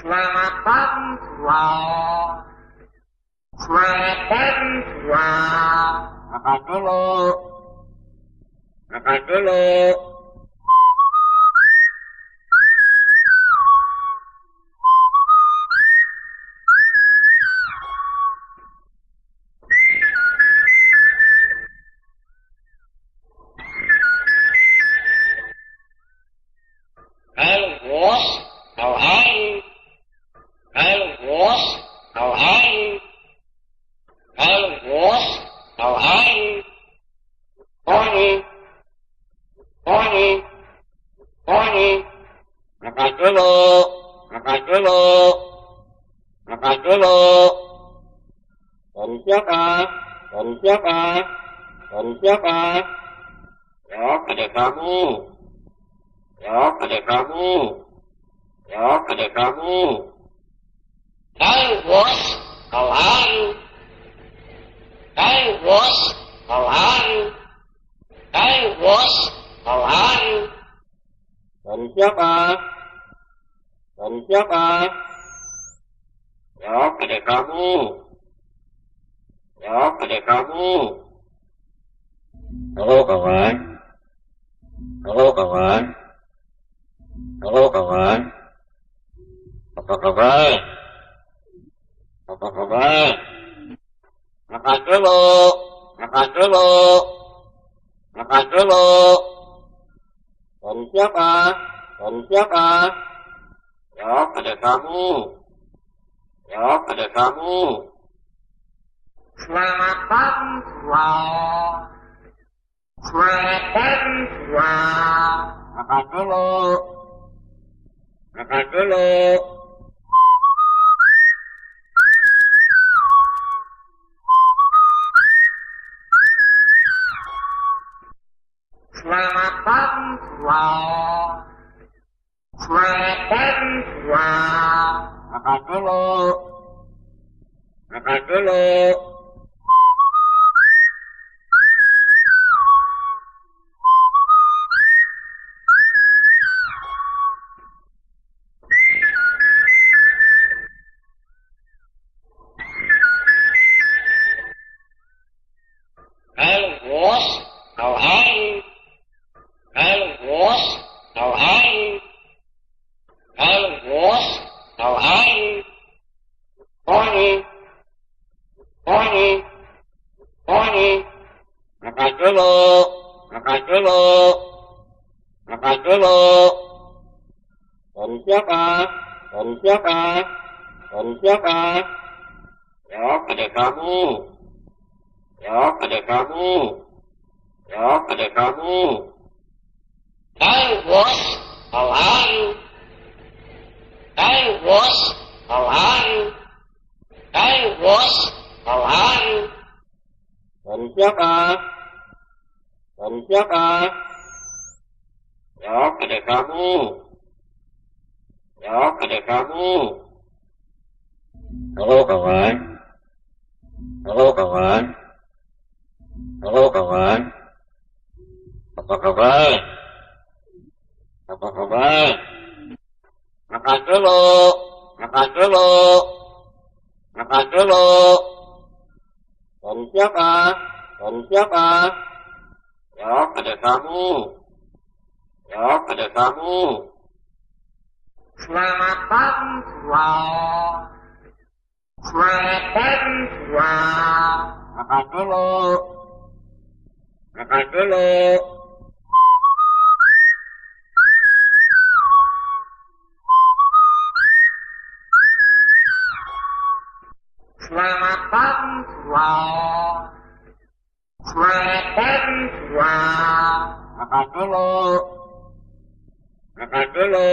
Selamat jual. Selamat jual. Makan dulu. Makan dulu. Makan dulu, makan dulu, makan dulu. Dari siapa? Dari siapa? Dari siapa? Ya, pada kamu. Ya, pada kamu. Ya, pada kamu. Hey, bos, how are you? Hey, bos, how are you? Hey, bos, how are you? Dari siapa? Dari siapa? Ya, pada kamu. Ya, pada kamu. Halo, kawan. Halo, kawan. Halo, kawan. Apa kabar? Apa kabar? Makan dulu. Makan dulu. Makan dulu. Dari siapa? Dari siapa? Ya, pada kamu. Ya, pada kamu. Selamat jual. Selamat jual. Makan dulu. Makan dulu. Selamat jual. Selamat jual. Makan dulu. Makan dulu. Hey, bos, how are you? Hey, bos, how are you? Hey, bos, how are you? Pony, pony, pony. Makan dulu, makan dulu, makan dulu. Dari siapa? Dari siapa? Dari siapa? Ya, pada kamu. Ya, pada kamu. Ya, pada kamu. Hey, bos, how are you? Hey, bos, how are you? Hey, bos, how are you? Dari siapa? Dari siapa? Ya, pada kamu. Ya, pada kamu. Halo, kawan. Halo, kawan. Halo, kawan. Apa kabar? Apa kabar? Makan dulu. Makan dulu. Makan dulu. Dari siapa? Dari siapa? Ya, pada kamu. Ya, pada kamu. Selamat jual. Selamat jual. Makan dulu. Makan dulu. Selamat jual. Selamat jual. Makan dulu. Makan dulu.